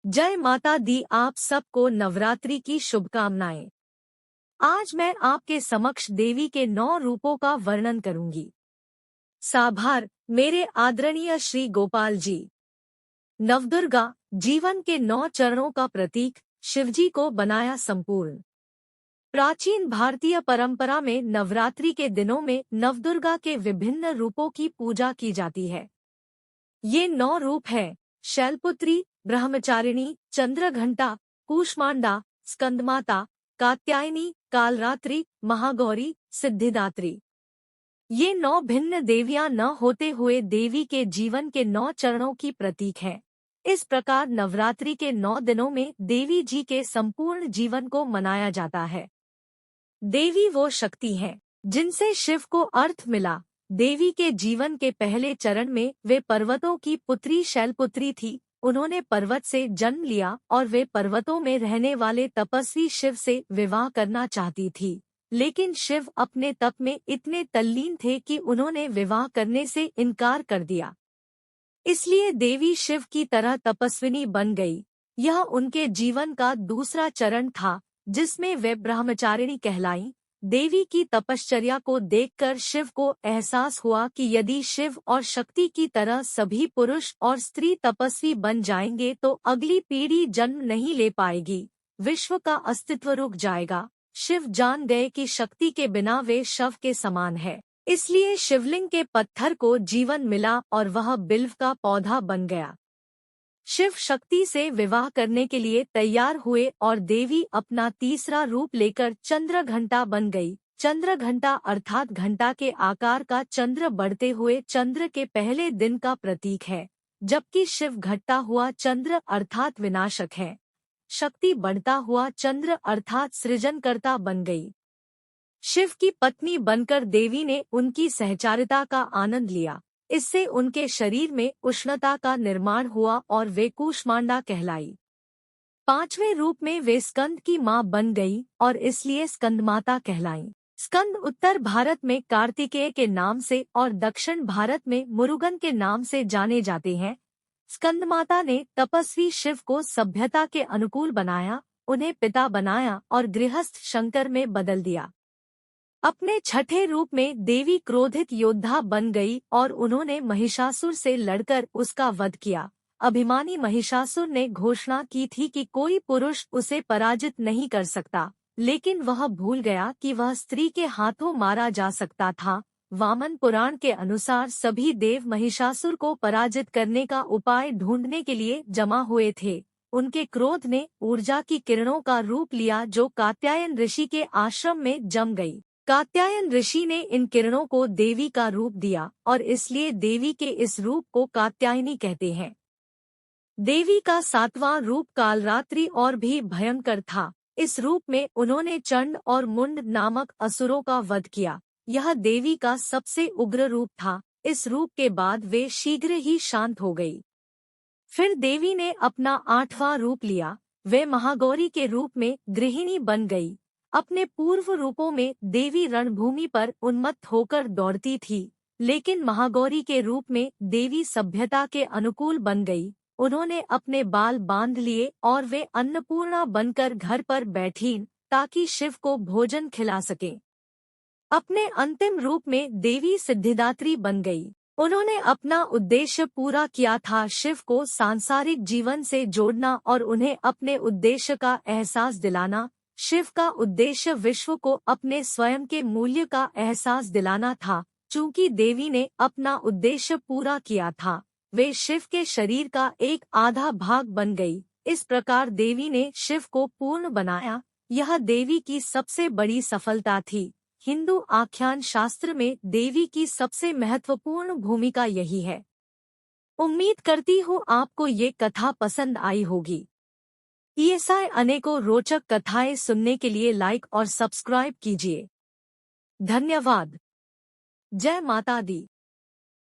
जय माता दी। आप सबको नवरात्रि की शुभकामनाएं। आज मैं आपके समक्ष देवी के 9 रूपों का वर्णन करूंगी। साभार मेरे आदरणीय श्री गोपाल जी। नवदुर्गा जीवन के 9 चरणों का प्रतीक, शिवजी को बनाया संपूर्ण। प्राचीन भारतीय परंपरा में नवरात्रि के दिनों में नवदुर्गा के विभिन्न रूपों की पूजा की जाती है। ये 9 रूप हैं: शैलपुत्री, ब्रह्मचारिणी, चंद्रघंटा, कूष्मांडा, स्कंदमाता, कात्यायनी, कालरात्रि, महागौरी, सिद्धिदात्री। ये 9 भिन्न देवियां न होते हुए देवी के जीवन के 9 चरणों की प्रतीक हैं। इस प्रकार नवरात्रि के 9 दिनों में देवी जी के संपूर्ण जीवन को मनाया जाता है। देवी वो शक्ति हैं जिनसे शिव को अर्थ मिला। देवी के जीवन के पहले चरण में वे पर्वतों की पुत्री शैलपुत्री थी। उन्होंने पर्वत से जन्म लिया और वे पर्वतों में रहने वाले तपस्वी शिव से विवाह करना चाहती थी, लेकिन शिव अपने तप में इतने तल्लीन थे कि उन्होंने विवाह करने से इनकार कर दिया। इसलिए देवी शिव की तरह तपस्विनी बन गई। यह उनके जीवन का दूसरा चरण था, जिसमें वे ब्रह्मचारिणी कहलाईं। देवी की तपश्चर्या को देखकर शिव को एहसास हुआ कि यदि शिव और शक्ति की तरह सभी पुरुष और स्त्री तपस्वी बन जाएंगे तो अगली पीढ़ी जन्म नहीं ले पाएगी, विश्व का अस्तित्व रुक जाएगा। शिव जान गए कि शक्ति के बिना वे शव के समान है, इसलिए शिवलिंग के पत्थर को जीवन मिला और वह बिल्व का पौधा बन गया। शिव शक्ति से विवाह करने के लिए तैयार हुए और देवी अपना तीसरा रूप लेकर चंद्रघंटा बन गई। चंद्रघंटा अर्थात घंटा के आकार का चंद्र बढ़ते हुए चंद्र के पहले दिन का प्रतीक है, जबकि शिव घटता हुआ चंद्र अर्थात विनाशक है। शक्ति बढ़ता हुआ चंद्र अर्थात सृजनकर्ता बन गई। शिव की पत्नी बनकर देवी ने उनकी सहचारिता का आनंद लिया। इससे उनके शरीर में उष्णता का निर्माण हुआ और वे कूष्मांडा कहलाई। 5वें रूप में वे स्कंद की मां बन गई और इसलिए स्कंदमाता कहलाईं। स्कंद उत्तर भारत में कार्तिकेय के नाम से और दक्षिण भारत में मुरुगन के नाम से जाने जाते हैं। स्कंदमाता ने तपस्वी शिव को सभ्यता के अनुकूल बनाया, उन्हें पिता बनाया और गृहस्थ शंकर में बदल दिया। अपने छठे रूप में देवी क्रोधित योद्धा बन गई और उन्होंने महिषासुर से लड़कर उसका वध किया। अभिमानी महिषासुर ने घोषणा की थी कि कोई पुरुष उसे पराजित नहीं कर सकता, लेकिन वह भूल गया कि वह स्त्री के हाथों मारा जा सकता था। वामन पुराण के अनुसार सभी देव महिषासुर को पराजित करने का उपाय ढूंढने के लिए जमा हुए थे। उनके क्रोध ने ऊर्जा की किरणों का रूप लिया जो कात्यायन ऋषि के आश्रम में जम गई। कात्यायन ऋषि ने इन किरणों को देवी का रूप दिया और इसलिए देवी के इस रूप को कात्यायनी कहते हैं। देवी का 7वां रूप कालरात्रि और भी भयंकर था। इस रूप में उन्होंने चंड और मुंड नामक असुरों का वध किया। यह देवी का सबसे उग्र रूप था। इस रूप के बाद वे शीघ्र ही शांत हो गई। फिर देवी ने अपना 8वां रूप लिया। वे महागौरी के रूप में गृहिणी बन गई। अपने पूर्व रूपों में देवी रणभूमि पर उन्मत्त होकर दौड़ती थी, लेकिन महागौरी के रूप में देवी सभ्यता के अनुकूल बन गई। उन्होंने अपने बाल बांध लिए और वे अन्नपूर्णा बनकर घर पर बैठीं ताकि शिव को भोजन खिला सकें। अपने अंतिम रूप में देवी सिद्धिदात्री बन गई। उन्होंने अपना उद्देश्य पूरा किया था, शिव को सांसारिक जीवन से जोड़ना और उन्हें अपने उद्देश्य का एहसास दिलाना। शिव का उद्देश्य विश्व को अपने स्वयं के मूल्य का एहसास दिलाना था। चूंकि देवी ने अपना उद्देश्य पूरा किया था, वे शिव के शरीर का एक आधा भाग बन गई। इस प्रकार देवी ने शिव को पूर्ण बनाया। यह देवी की सबसे बड़ी सफलता थी। हिंदू आख्यान शास्त्र में देवी की सबसे महत्वपूर्ण भूमिका यही है। उम्मीद करती हूँ आपको ये कथा पसंद आई होगी। ऐसा अनेकों रोचक कथाएं सुनने के लिए लाइक और सब्सक्राइब कीजिए। धन्यवाद। जय माता दी।